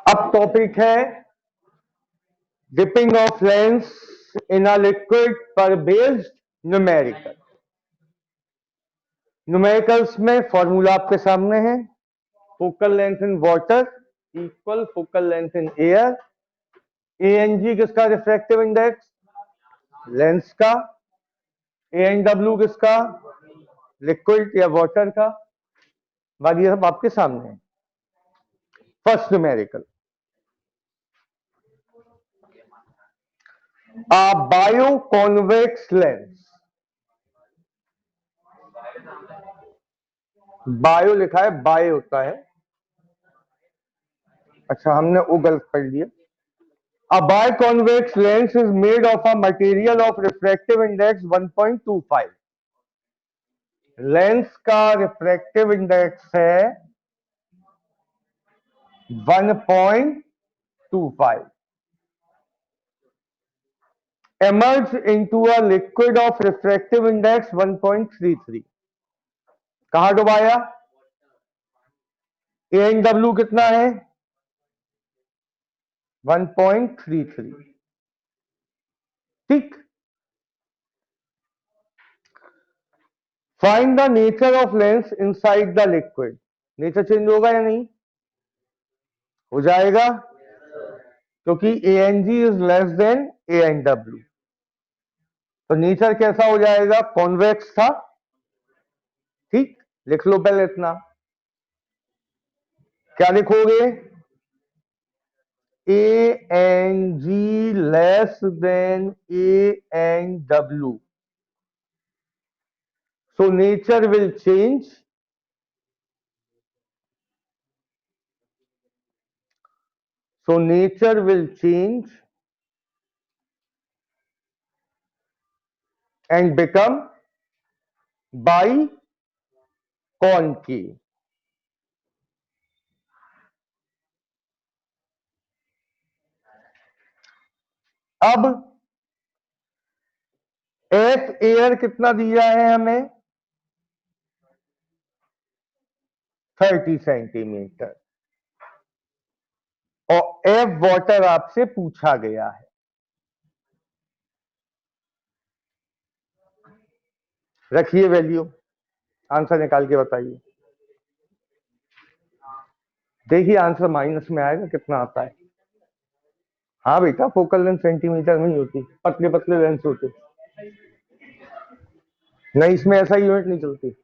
अब टॉपिक है dipping of lens in a liquid पर बेस्ड न्यूमेरिकल। न्यूमेरिकल्स में फॉर्मूला आपके सामने है। Focal length in water equal focal length in air. A n g किसका रिफ्रैक्टिव इंडेक्स? लेंस का। ए एन डब्ल्यू किसका? लिक्विड या वाटर का। बाकी सब आपके सामने है। First numerical, a bioconvex lens, bio लिखा है, बायो होता है। अच्छा, हमने वो गलत पढ़ लिया। A biconvex lens is made of a material of refractive index 1.25. Lens का रिफ्रैक्टिव इंडेक्स है 1.25. Emerge into a liquid of refractive index 1.33. कहां डुबाया? ANW कितना है? 1.33. ठीक। Find the nature of lens inside the liquid. Nature change होगा या नहीं? हो जाएगा, क्योंकि ANG is less than ANW। तो नेचर कैसा हो जाएगा? कॉन्वेक्स था। ठीक, लिख लो पहले इतना। क्या लिखोगे? ANG less than ANW, so nature will change. So nature will change and become biconcave. अब एफ एयर कितना दिया है हमें? 30 सेंटीमीटर। और एफ वाटर आपसे पूछा गया है। रखिए वैल्यू, आंसर निकाल के बताइए। देखिए आंसर माइनस में आएगा, कितना आता है। हाँ बेटा, फोकल लेंथ सेंटीमीटर में ही होती, पतले पतले लेंस होते नहीं, इसमें ऐसा यूनिट नहीं चलती।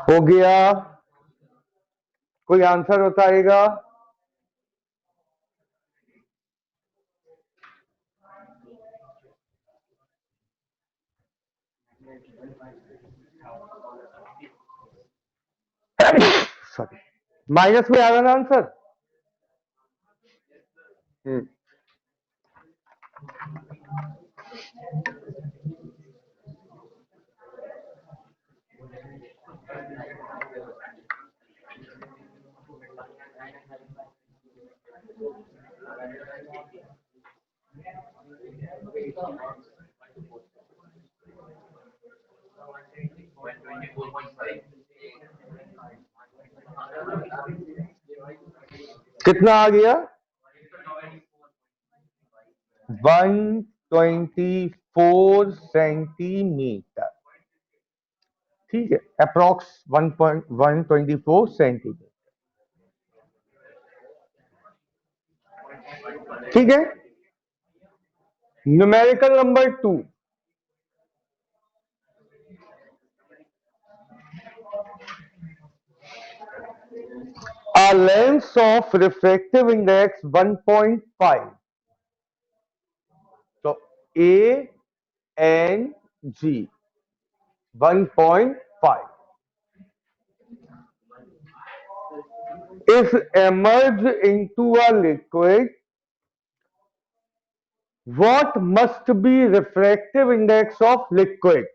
हो गया? कोई आंसर बताएगा? सॉरी, माइनस में आ रहा ना आंसर। कितना आ गया? 124 सेंटीमीटर। ठीक है, अप्रोक्स 124 सेंटीमीटर। ठीक है, numerical number 2, a lens of refractive index 1.5, so A and G 1.5 is emerged into a liquid, what must be refractive index of liquid?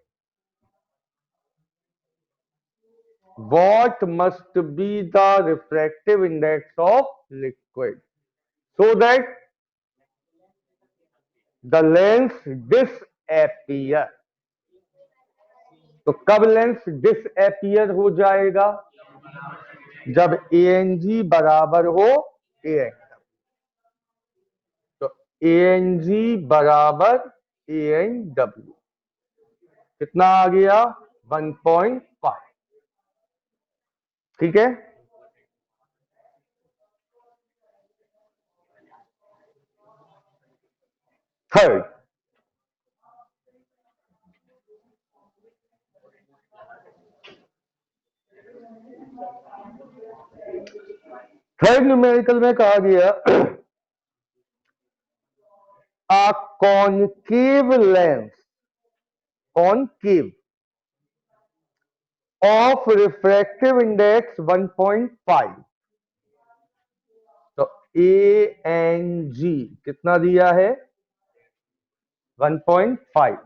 What must be the refractive index of liquid so that the lens disappear? तो कब lens disappear हो जाएगा? जब ANG बराबर हो AN। तो ANG बराबर ANW कितना आ गया? 1.5। ठीक है। थर्ड, न्यूमेरिकल में कहा गया a concave lens of refractive index 1.5, तो ANG कितना दिया है? 1.5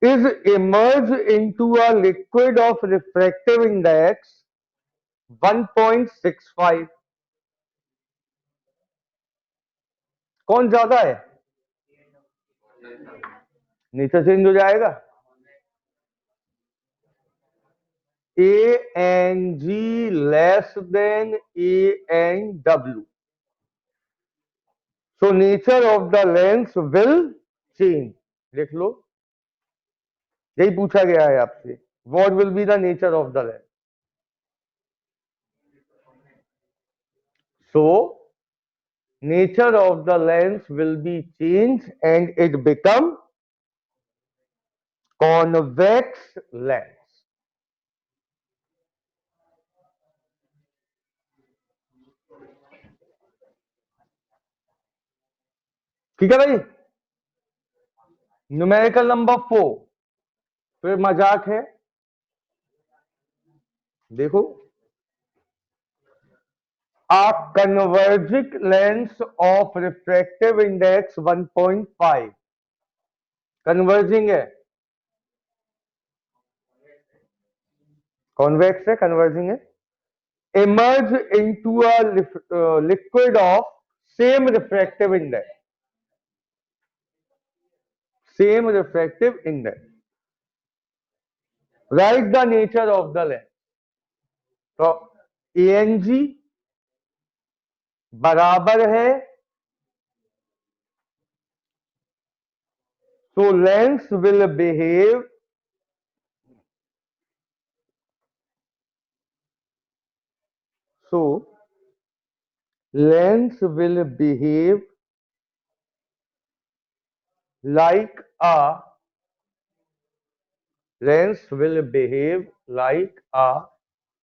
is emerged into a liquid of refractive index 1.65। कौन ज्यादा है? नीचे चेंज हो जाएगा। ANG less than ANW, so nature of the lens will change। लिख लो, यही पूछा गया है आपसे, what will be the nature of the lens? So nature of the lens will be changed and it become convex lens। ठीक है भाई। Numerical number 4 फिर मजाक है, देखो। A converging lens of refractive index 1.5, converging है, कॉन्वेक्स है, converging है, emerge into a liquid of same refractive index, write the nature of the lens। तो ANG बराबर है, so lens will behave like a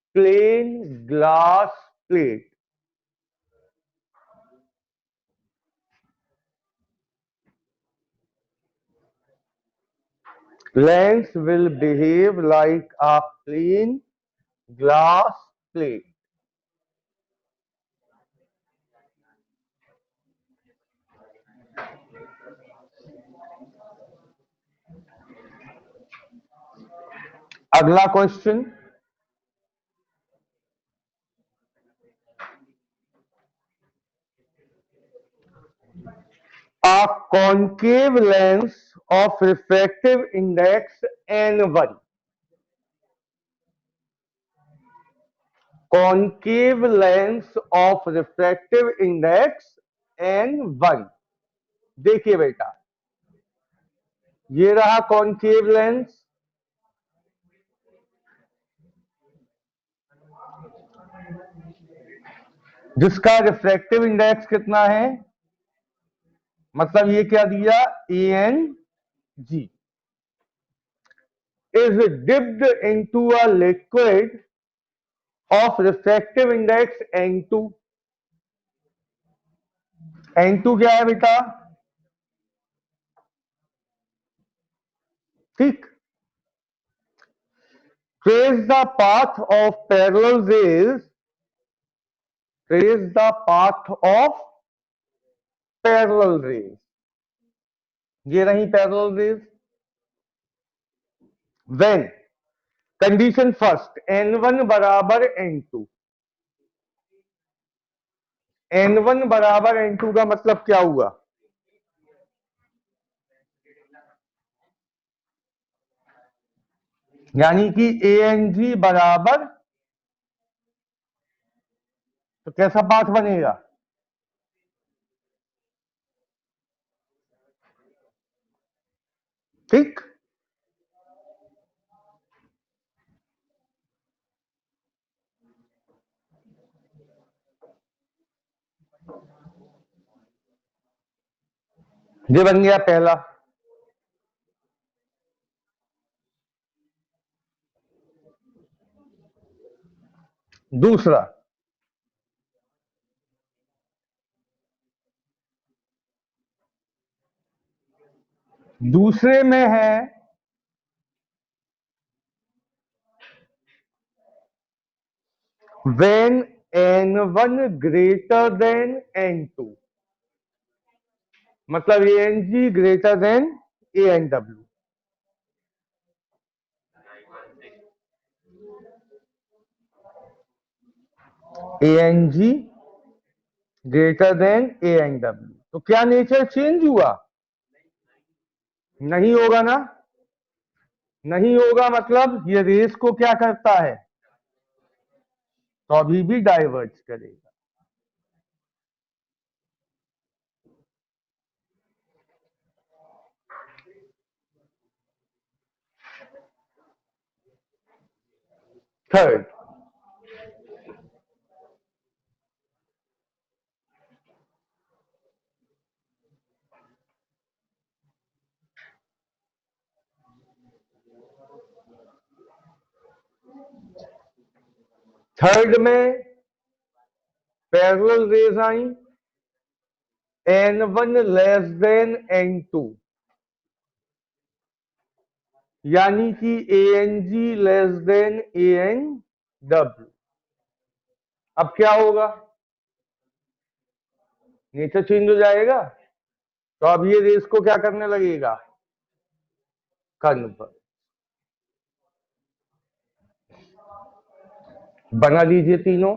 plain glass plate। Lens will behave like a plain glass plate। अगला question, a concave lens of refractive index N1, concave lens of refractive index N1। देखिए बेटा, ये रहा concave lens, जिसका refractive index कितना है? मतलब ये क्या दिया, n g is dipped into a liquid of refractive index N2। N2 क्या है बेटा, ठीक। trace the path of parallel rays, trace the path of parallel rays, ये रही parallel rays। when condition first, N1 बराबर N2, N1 बराबर N2 का मतलब क्या हुआ, यानी कि ANG बराबर, तो कैसा पाथ बनेगा, ठीक। ये बन गया पहला। दूसरा, दूसरे में है when N1 greater than N2, मतलब ANG greater than ANW। ANG greater than ANW, तो क्या नेचर चेंज हुआ, नहीं होगा ना, नहीं होगा, मतलब ये रेस को क्या करता है, तो अभी भी डाइवर्ज करेगा। थर्ड, थर्ड में पैरेलल रेज आई, N1 लेस देन N2, यानी कि ANG लेस देन ANW। अब क्या होगा, नेचर चेंज हो जाएगा, तो अब ये रेस को क्या करने लगेगा, कन्वर्ट। बना लीजिए तीनों।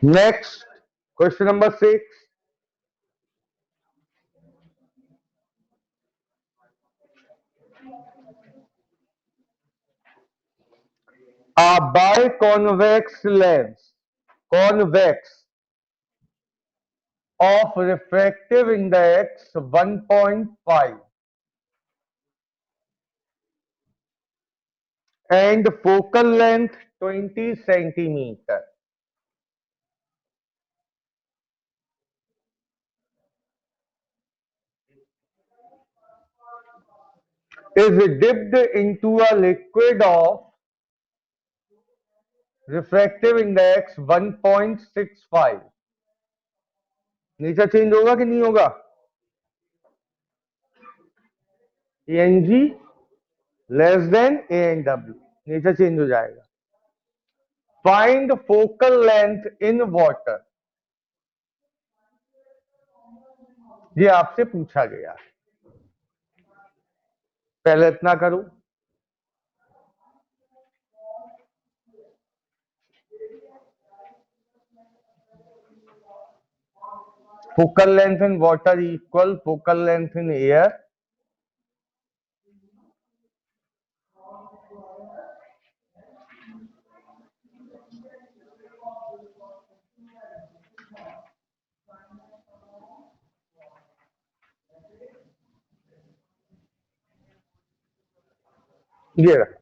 Next question number 6, a biconvex lens, convex of refractive index 1.5 and focal length 20 centimeter is dipped into a liquid of refractive index 1.65, nature change होगा कि नहीं होगा, ANG less than ANW, nature change हो जाएगा। Find focal length in water, ये आपसे पूछा गया, पहले इतना करो। focal length in water equal focal length in air. ये रहा।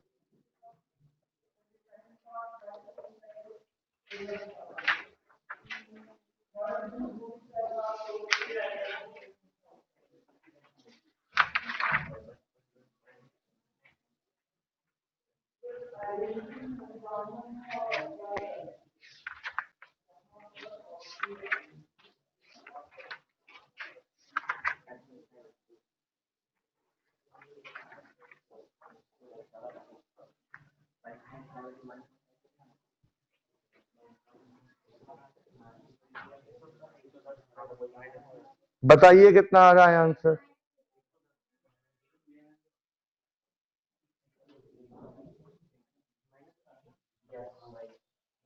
बताइए कितना आ रहा है आंसर।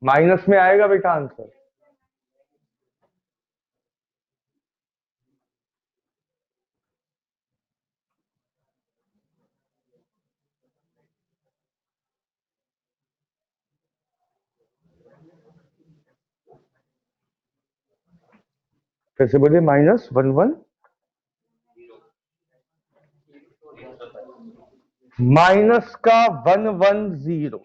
माइनस में आएगा बेटा आंसर। फिर से बोलिए -11 माइनस का 110।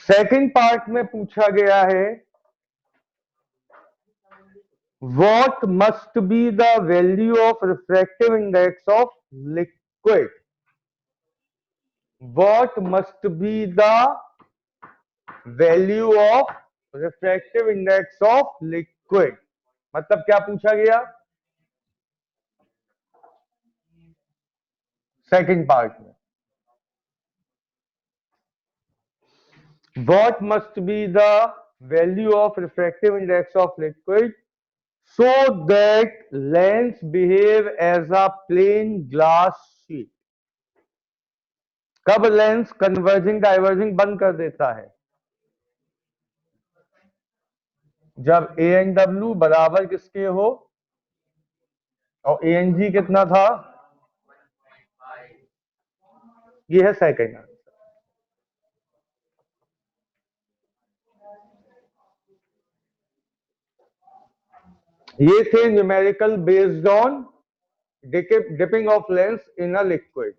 सेकंड पार्ट में पूछा गया है what must be the value of refractive index of liquid. What must be the value of refractive index of liquid, मतलब क्या पूछा गया सेकंड पार्ट में। What must be the value of refractive index of liquid so that lens behave as a plain glass sheet? कब lens converging diverging बंद कर देता है? जब ए एन डब्ल्यू बराबर किसके हो और ए एन जी कितना था? ये है सेकंड आंसर। ये थे numerical based on dipping of lens in a liquid.